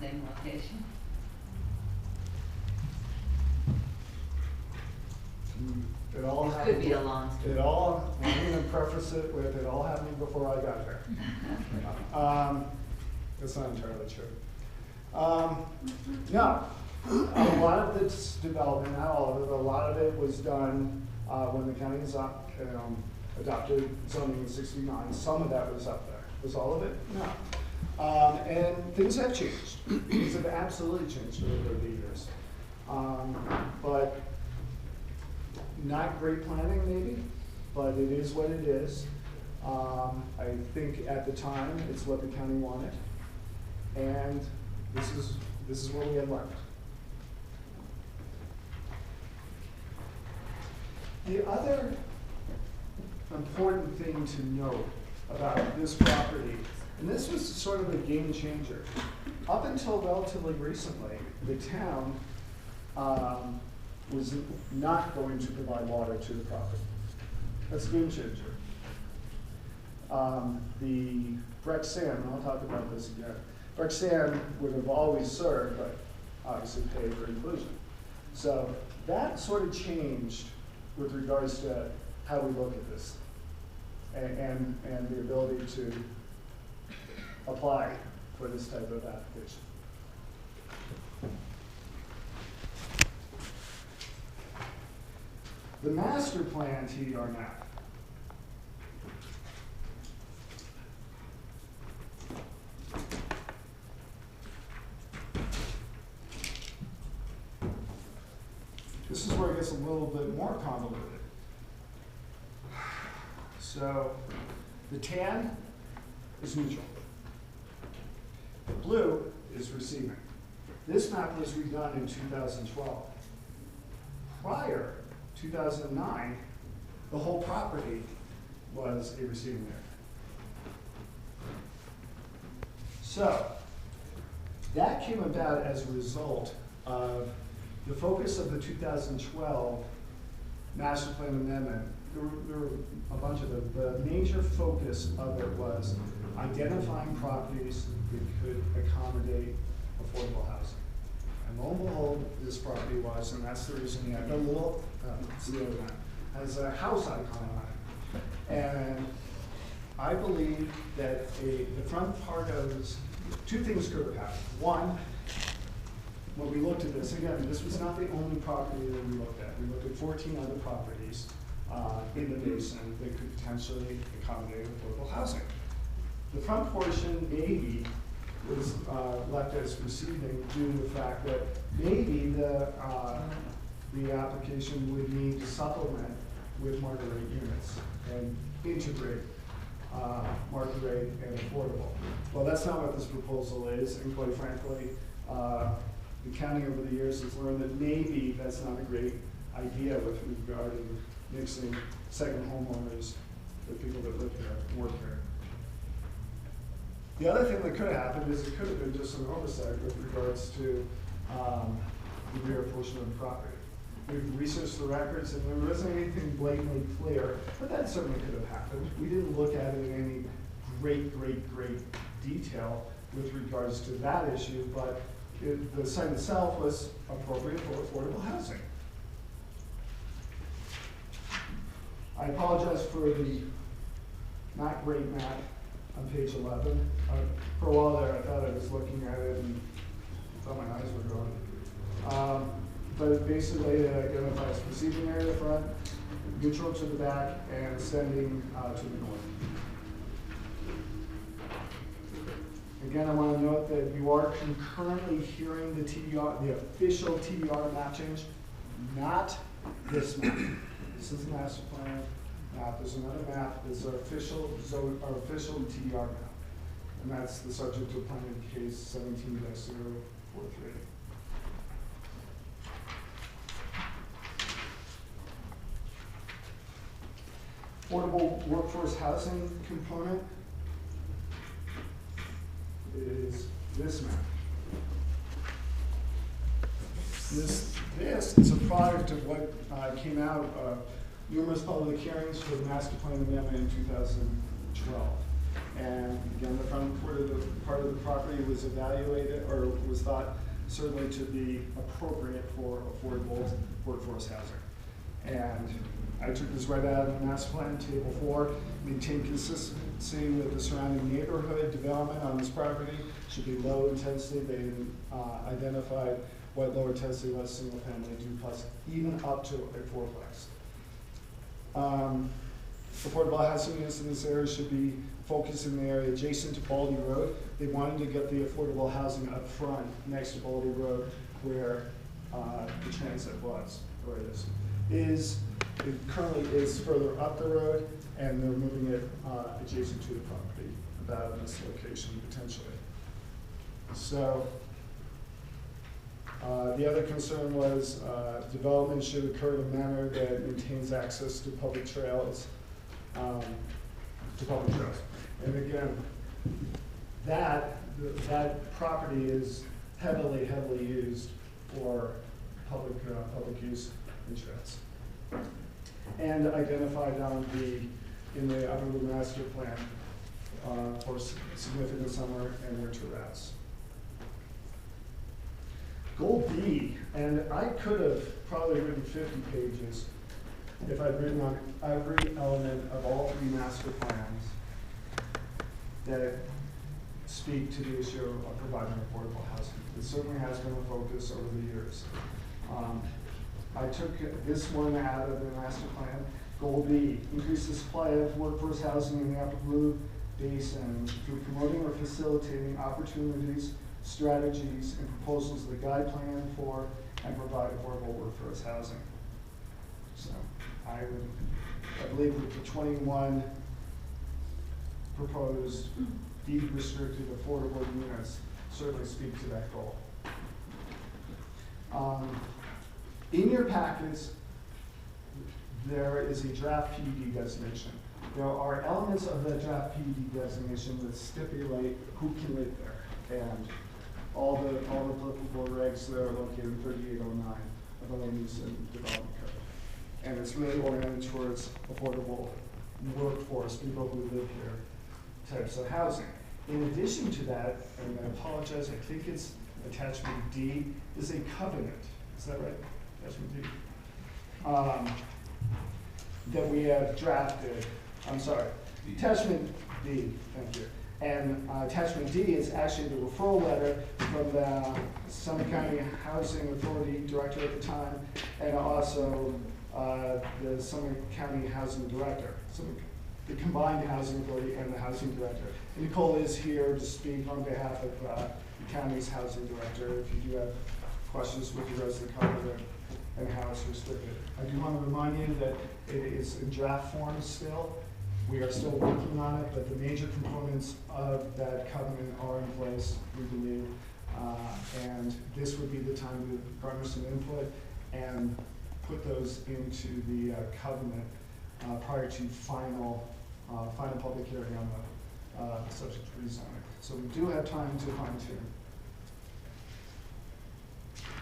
same location? It all It happened. could be a long story. It all, I'm gonna preface it with, it all happened before I got here. That's not entirely true. No, a lot of this development, not all of it, but a lot of it was done when the county adopted zoning in '69. Some of that was up there. Was all of it? No. And things have changed. Things have absolutely changed over the years. But not great planning, maybe, but it is what it is. I think at the time, it's what the county wanted, and this is what we had left. The other important thing to note about this property, and this was sort of a game changer. Up until relatively recently, the town was not going to provide water to the property. That's a game changer. The Breckenridge, and I'll talk about this again, Breckenridge would have always served, but obviously paid for inclusion. So that sort of changed with regards to how we look at this and the ability to apply for this type of application. The master plan TDR map. This is where it gets a little bit more convoluted. So the tan is neutral. The blue is receiving. This map was redone in 2012. Prior, 2009, the whole property was a receiving area. So that came about as a result of the focus of the 2012 master plan amendment. There were a bunch of them. The major focus of it was identifying properties that could accommodate affordable housing. And lo and behold, this property was, and that's the reason you have a little, it's the other one, has a house icon on it. And I believe that the front part of this, two things could have happened. One, when we looked at this, again, this was not the only property that we looked at. We looked at 14 other properties in the basin that could potentially accommodate affordable housing. The front portion maybe was left as receiving due to the fact that maybe the application would need to supplement with market rate units and integrate market rate and affordable. Well, that's not what this proposal is, and quite frankly, the county over the years has learned that maybe that's not a great idea with regard to mixing second homeowners with people that live here and work here. The other thing that could have happened is it could have been just an oversight with regards to the rear portion of the property. We've researched the records and there wasn't anything blatantly clear, but that certainly could have happened. We didn't look at it in any great detail with regards to that issue, but the site itself was appropriate for affordable housing. I apologize for the not great map on page 11. For a while there, I thought I was looking at it and thought my eyes were going. But basically, it identifies receiving area at the front, neutral to the back, and extending to the north. Again, I want to note that you are concurrently hearing the TDR, the official TDR map change, not this map. This is the master plan map. There's another map. It's our official TDR map, and that's the subject of planning case 17-043. Affordable workforce housing component is this map. This is a product of what came out of numerous public hearings for the master plan amendment in 2012. And again, the front part of the property was evaluated, or was thought certainly to be appropriate for affordable workforce housing. And I took this right out of the master plan, table 4, maintain consistency with the surrounding neighborhood development on this property, should be low intensity. They identified what lower intensity was, single family duplex, even up to a fourplex. Affordable housing units in this area should be focused in the area adjacent to Baldy Road. They wanted to get the affordable housing up front next to Baldy Road where the transit was, or it currently is further up the road, and they're moving it adjacent to the property, about in this location potentially. So the other concern was development should occur in a manner that maintains access to public trails. And again, that property is heavily used for public use and trails. And identified in the upper master plan for significant summer and winter routes. Goal B, and I could have probably written 50 pages if I'd written on every element of all 3 master plans that speak to the issue of providing affordable housing. It certainly has been a focus over the years. I took this one out of the master plan. Goal B, increase the supply of workforce housing in the Upper Blue Basin through promoting or facilitating opportunities, strategies, and proposals that guide, plan for, and provide affordable workforce housing. So I believe that the 21 proposed deed restricted affordable units certainly speak to that goal. In your packets, there is a draft PUD designation. There are elements of that draft PUD designation that stipulate who can live there, and all the applicable regs that are located in 3809 of the Land Use and Development Code. And it's really oriented towards affordable workforce, people who live here, types of housing. In addition to that, and I apologize, I think it's attachment D, is a covenant. Is that right? Attachment D. That we have drafted. I'm sorry. Attachment D, thank you. And attachment D is actually the referral letter from the Summit County Housing Authority Director at the time, and also the Summit County Housing Director. So the combined Housing Authority and the Housing Director. And Nicole is here to speak on behalf of the county's Housing Director if you do have questions with regards to the covenant and how it's restricted. I do want to remind you that it is in draft form still. We are still working on it, but the major components of that covenant are in place, we believe. And this would be the time to garner some input and put those into the covenant prior to final public hearing on the subject to rezoning. So we do have time to fine tune.